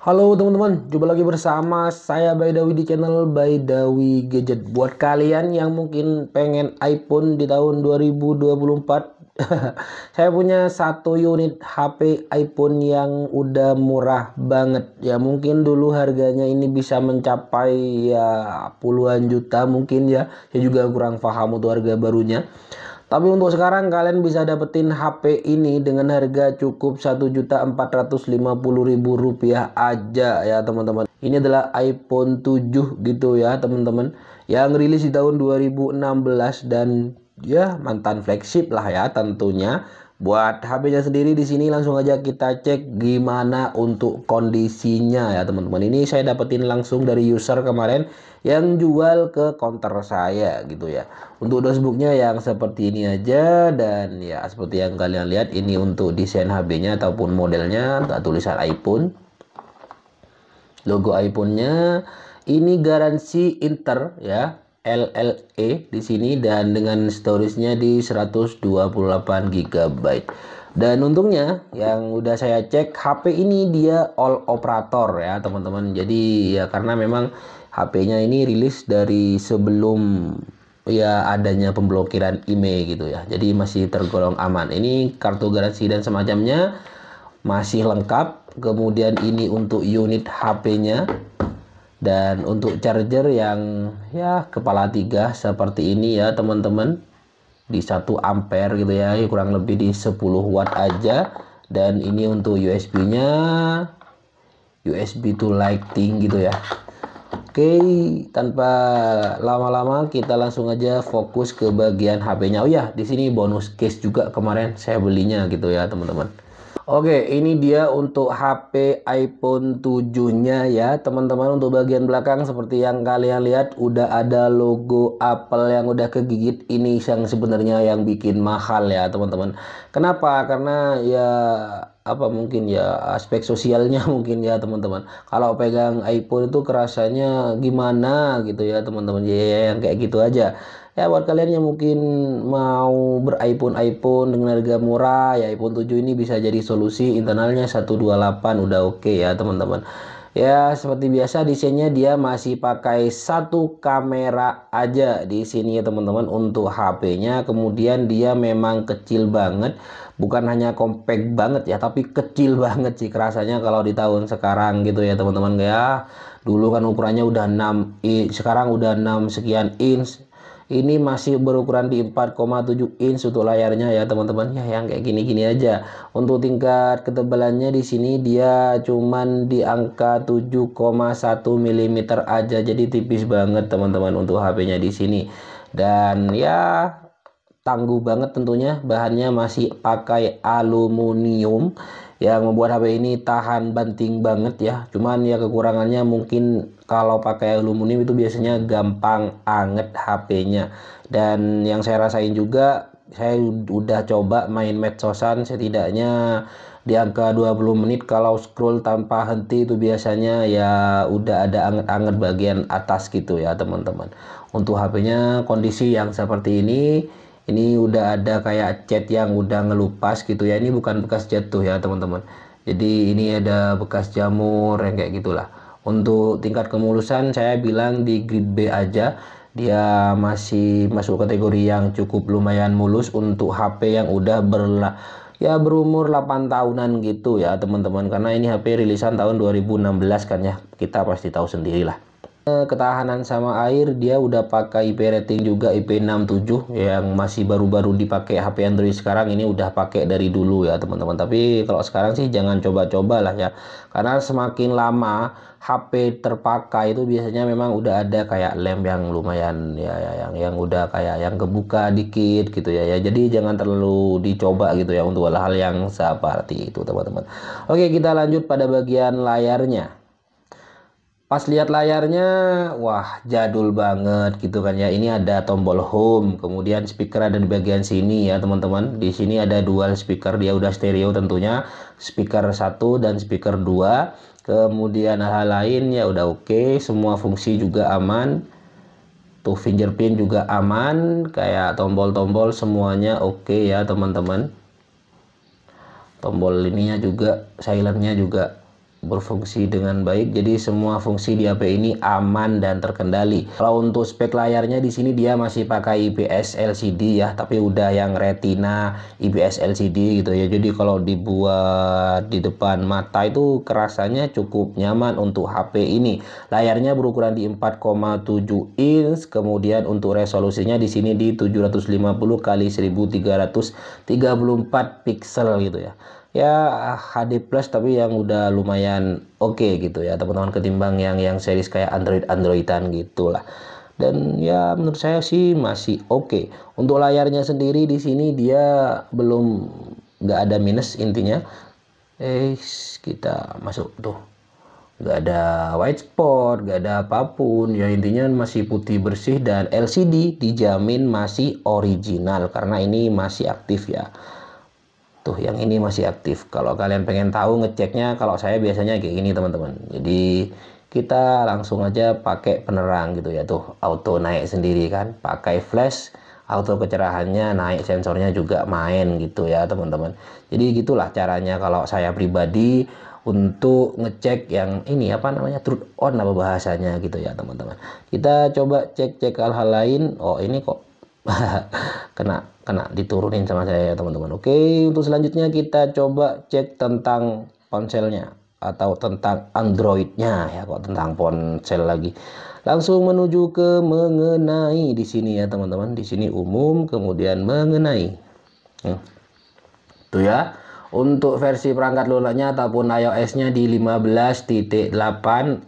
Halo teman-teman, jumpa lagi bersama saya Baidawi di channel Baidawi Gadget. Buat kalian yang mungkin pengen iPhone di tahun 2024, saya punya satu unit HP iPhone yang udah murah banget. Ya mungkin dulu harganya ini bisa mencapai ya puluhan juta mungkin ya. Saya juga kurang paham untuk harga barunya. Tapi untuk sekarang kalian bisa dapetin HP ini dengan harga cukup Rp1.450.000 aja ya teman-teman. Ini adalah iPhone 7 gitu ya teman-teman. Yang rilis di tahun 2016 dan ya mantan flagship lah ya tentunya. Buat HP-nya sendiri di sini langsung aja kita cek gimana untuk kondisinya ya teman-teman. Ini saya dapetin langsung dari user kemarin yang jual ke counter saya gitu ya. Untuk dashboardnya yang seperti ini aja, dan ya seperti yang kalian lihat ini untuk desain HP-nya ataupun modelnya, tulisan iPhone, logo iPhone-nya. Ini garansi Inter ya, LLE di sini, dan dengan storage-nya di 128 GB. Dan untungnya yang udah saya cek, HP ini dia all operator ya teman-teman. Jadi ya karena memang HP-nya ini rilis dari sebelum ya adanya pemblokiran IMEI gitu ya. Jadi masih tergolong aman. Ini kartu garansi dan semacamnya masih lengkap. Kemudian ini untuk unit HP-nya. Dan untuk charger yang ya kepala 3 seperti ini ya teman-teman, di 1 ampere gitu ya, kurang lebih di 10 watt aja. Dan ini untuk USB-nya USB to Lighting gitu ya. Oke, tanpa lama-lama kita langsung aja fokus ke bagian HP-nya. Oh ya, di sini bonus case juga kemarin saya belinya gitu ya teman-teman. Oke, ini dia untuk HP iPhone 7-nya ya, teman-teman. Untuk bagian belakang seperti yang kalian lihat udah ada logo Apple yang udah kegigit. Ini yang sebenarnya yang bikin mahal ya, teman-teman. Kenapa? Karena ya apa mungkin ya aspek sosialnya mungkin ya, teman-teman. Kalau pegang iPhone itu kerasanya gimana gitu ya, teman-teman. Ya yang kayak gitu aja. Ya buat kalian yang mungkin mau ber-iPhone dengan harga murah, ya iPhone 7 ini bisa jadi solusi. Internalnya 128 udah oke ya teman-teman. Ya seperti biasa desainnya dia masih pakai satu kamera aja di sini ya teman-teman untuk HP-nya. Kemudian dia memang kecil banget, bukan hanya compact banget ya, tapi kecil banget sih kerasanya kalau di tahun sekarang gitu ya teman-teman. Ya dulu kan ukurannya udah 6 inch, sekarang udah 6 sekian inch. Ini masih berukuran di 4,7 inch untuk layarnya ya teman-teman. Ya yang kayak gini-gini aja. Untuk tingkat ketebalannya di sini dia cuman di angka 7,1 mm aja. Jadi tipis banget teman-teman untuk HP-nya di sini. Dan ya tangguh banget tentunya, bahannya masih pakai aluminium yang membuat HP ini tahan banting banget ya. Cuman ya kekurangannya mungkin kalau pakai aluminium itu biasanya gampang anget HP-nya. Dan yang saya rasain juga, saya udah coba main medsosan setidaknya di angka 20 menit kalau scroll tanpa henti itu biasanya ya udah ada anget-anget bagian atas gitu ya teman-teman. Untuk HP-nya kondisi yang seperti ini udah ada kayak cat yang udah ngelupas gitu ya. Ini bukan bekas jatuh ya teman-teman. Jadi ini ada bekas jamur yang kayak gitulah. Untuk tingkat kemulusan saya bilang di grade B aja. Dia masih masuk kategori yang cukup lumayan mulus untuk HP yang udah berumur 8 tahunan gitu ya teman-teman. Karena ini HP rilisan tahun 2016 kan ya. Kita pasti tahu sendirilah. Ketahanan sama air dia udah pakai IP rating juga IP67 yang masih baru-baru dipakai HP Android sekarang. Ini udah pakai dari dulu ya teman-teman. Tapi kalau sekarang sih jangan coba-coba lah ya, karena semakin lama HP terpakai itu biasanya memang udah ada kayak lem yang lumayan ya, yang udah kayak yang kebuka dikit gitu ya. Jadi jangan terlalu dicoba gitu ya untuk hal-hal yang seperti itu teman-teman. Oke, kita lanjut pada bagian layarnya. Pas lihat layarnya, wah jadul banget gitu kan ya. Ini ada tombol home, kemudian speaker ada di bagian sini ya teman-teman. Di sini ada dual speaker, dia udah stereo tentunya. Speaker 1 dan speaker 2. Kemudian hal lain ya udah oke, semua fungsi juga aman. Tuh fingerprint juga aman, kayak tombol-tombol semuanya oke ya teman-teman. Tombol ininya juga, silentnya juga berfungsi dengan baik. Jadi semua fungsi di HP ini aman dan terkendali. Kalau untuk spek layarnya di sini dia masih pakai IPS LCD ya, tapi udah yang Retina IPS LCD gitu ya. Jadi kalau dibuat di depan mata itu kerasanya cukup nyaman untuk HP ini. Layarnya berukuran di 4,7 inch, kemudian untuk resolusinya di sini di 750 kali 1334 pixel gitu ya. Ya HD plus tapi yang udah lumayan oke gitu ya teman-teman, ketimbang yang series kayak Androidan gitulah. Dan ya menurut saya sih masih oke. Untuk layarnya sendiri di sini dia belum, nggak ada minus intinya. Kita masuk tuh, nggak ada white spot, nggak ada apapun ya, intinya masih putih bersih dan LCD dijamin masih original karena ini masih aktif ya. Tuh yang ini masih aktif. Kalau kalian pengen tahu ngeceknya, kalau saya biasanya kayak gini teman-teman. Jadi kita langsung aja pakai penerang gitu ya, tuh auto naik sendiri kan, pakai flash auto kecerahannya naik, sensornya juga main gitu ya teman-teman. Jadi gitulah caranya kalau saya pribadi untuk ngecek yang ini apa namanya, truth on apa bahasanya gitu ya teman-teman. Kita coba cek hal-hal lain. Oh ini kok kena diturunin sama saya ya teman-teman. Oke, untuk selanjutnya kita coba cek tentang ponselnya atau tentang Androidnya ya, kok tentang ponsel lagi. Langsung menuju ke mengenai di sini ya teman-teman. Di sini umum, kemudian mengenai. Tuh ya. Untuk versi perangkat lunaknya ataupun iOS-nya di 15.8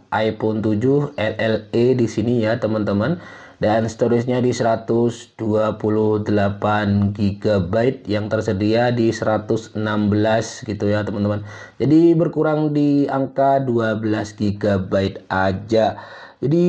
iPhone 7 LLE di sini ya teman-teman. Dan storage-nya di 128 GB yang tersedia di 116 gitu ya teman-teman. Jadi berkurang di angka 12 GB aja. Jadi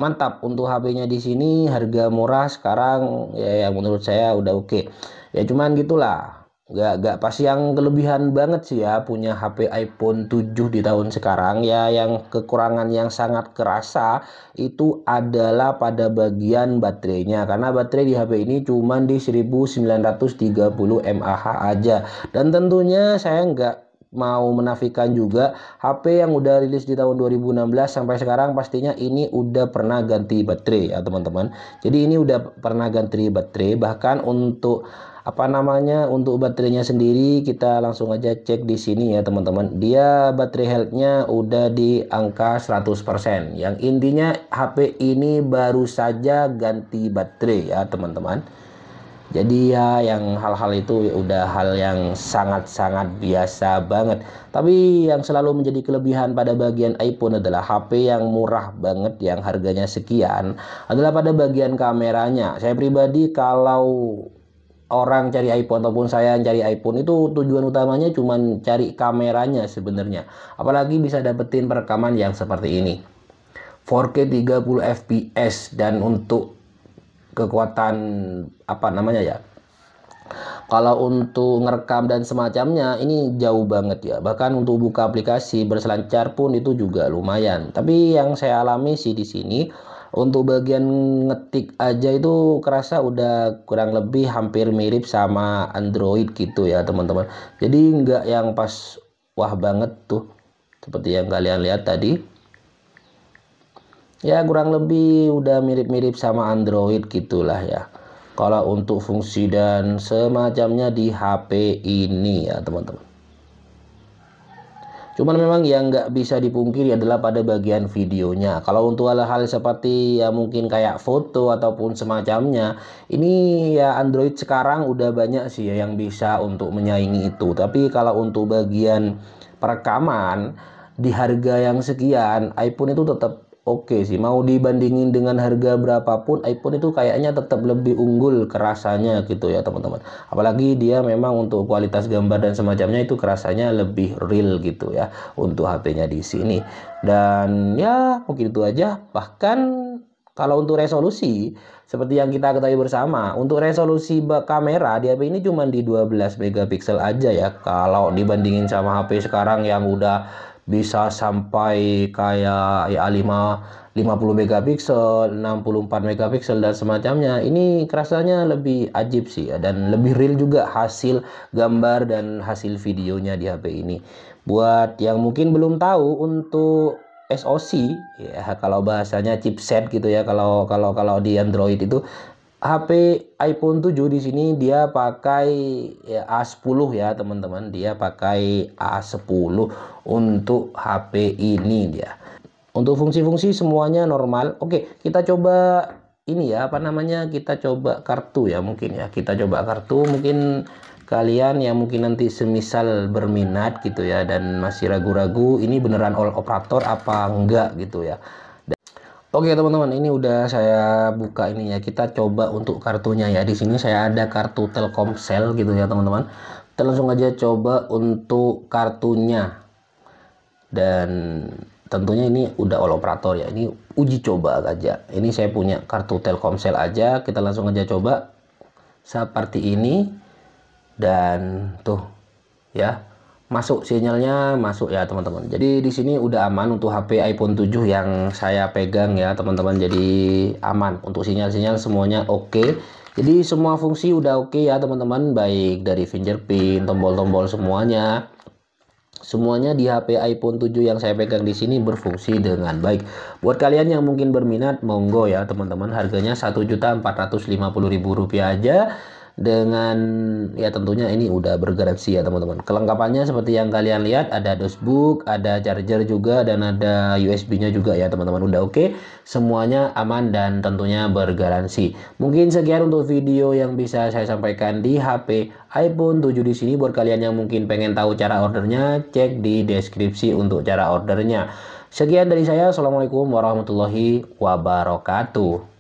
mantap untuk HP-nya di sini, harga murah sekarang ya, yang menurut saya udah oke. Ya cuman gitulah. Gak pas yang kelebihan banget sih ya punya HP iPhone 7 di tahun sekarang ya. Yang kekurangan yang sangat kerasa itu adalah pada bagian baterainya, karena baterai di HP ini cuma di 1930 mAh aja. Dan tentunya saya nggak mau menafikan juga HP yang udah rilis di tahun 2016 sampai sekarang pastinya ini udah pernah ganti baterai ya teman-teman. Jadi ini udah pernah ganti baterai. Bahkan untuk apa namanya, untuk baterainya sendiri kita langsung aja cek di sini ya teman-teman. Dia baterai health-nya udah di angka 100%. Yang intinya HP ini baru saja ganti baterai ya teman-teman. Jadi ya yang hal-hal itu udah hal yang sangat-sangat biasa banget. Tapi yang selalu menjadi kelebihan pada bagian iPhone adalah HP yang murah banget yang harganya sekian adalah pada bagian kameranya. Saya pribadi kalau orang cari iPhone ataupun saya cari iPhone itu tujuan utamanya cuma cari kameranya sebenarnya. Apalagi bisa dapetin perekaman yang seperti ini. 4K 30 fps dan untuk kekuatan apa namanya ya, kalau untuk ngerekam dan semacamnya ini jauh banget ya. Bahkan untuk buka aplikasi berselancar pun itu juga lumayan. Tapi yang saya alami sih di sini untuk bagian ngetik aja itu kerasa udah kurang lebih hampir mirip sama Android gitu ya teman-teman. Jadi nggak yang pas wah banget tuh seperti yang kalian lihat tadi. Ya kurang lebih udah mirip-mirip sama Android gitulah ya. Kalau untuk fungsi dan semacamnya di HP ini ya teman-teman. Cuman memang yang nggak bisa dipungkiri adalah pada bagian videonya. Kalau untuk hal-hal seperti ya mungkin kayak foto ataupun semacamnya, ini ya Android sekarang udah banyak sih ya yang bisa untuk menyaingi itu. Tapi kalau untuk bagian perekaman di harga yang sekian, iPhone itu tetap oke sih. Mau dibandingin dengan harga berapapun, iPhone itu kayaknya tetap lebih unggul kerasanya gitu ya teman-teman. Apalagi dia memang untuk kualitas gambar dan semacamnya itu kerasanya lebih real gitu ya untuk HP-nya di sini. Dan ya mungkin itu aja. Bahkan kalau untuk resolusi seperti yang kita ketahui bersama, untuk resolusi kamera di HP ini cuma di 12 megapiksel aja ya. Kalau dibandingin sama HP sekarang yang udah bisa sampai kayak ya 50 megapiksel, 64 megapiksel dan semacamnya. Ini kerasanya lebih ajib sih ya, dan lebih real juga hasil gambar dan hasil videonya di HP ini. Buat yang mungkin belum tahu, untuk SoC ya, kalau bahasanya chipset gitu ya, kalau di Android itu, HP iPhone 7 di sini dia pakai ya A10 ya teman-teman. Dia pakai A10 untuk HP ini dia. Untuk fungsi-fungsi semuanya normal. Oke, kita coba ini ya, apa namanya? Kita coba kartu ya mungkin ya. Kita coba kartu, mungkin kalian yang mungkin nanti semisal berminat gitu ya dan masih ragu-ragu ini beneran all operator apa enggak gitu ya. Oke teman-teman, ini udah saya buka ini ya. Kita coba untuk kartunya ya. Di sini saya ada kartu Telkomsel gitu ya teman-teman. Kita langsung aja coba untuk kartunya. Dan tentunya ini udah all operator ya. Ini uji coba aja. Ini saya punya kartu Telkomsel aja. Kita langsung aja coba seperti ini. Dan tuh ya, masuk sinyalnya, masuk ya teman-teman. Jadi di sini udah aman untuk HP iPhone 7 yang saya pegang ya teman-teman. Jadi aman untuk sinyal-sinyal, semuanya oke. Jadi semua fungsi udah oke ya teman-teman, baik dari fingerprint, tombol-tombol semuanya di HP iPhone 7 yang saya pegang di sini berfungsi dengan baik. Buat kalian yang mungkin berminat, monggo ya teman-teman. Harganya Rp1.450.000 aja. Dengan ya tentunya ini udah bergaransi ya teman-teman. Kelengkapannya seperti yang kalian lihat, ada dosbook, ada charger juga, dan ada USB-nya juga ya teman-teman. Udah oke, semuanya aman dan tentunya bergaransi. Mungkin sekian untuk video yang bisa saya sampaikan di HP iPhone 7 di sini. Buat kalian yang mungkin pengen tahu cara ordernya, cek di deskripsi untuk cara ordernya. Sekian dari saya. Assalamualaikum warahmatullahi wabarakatuh.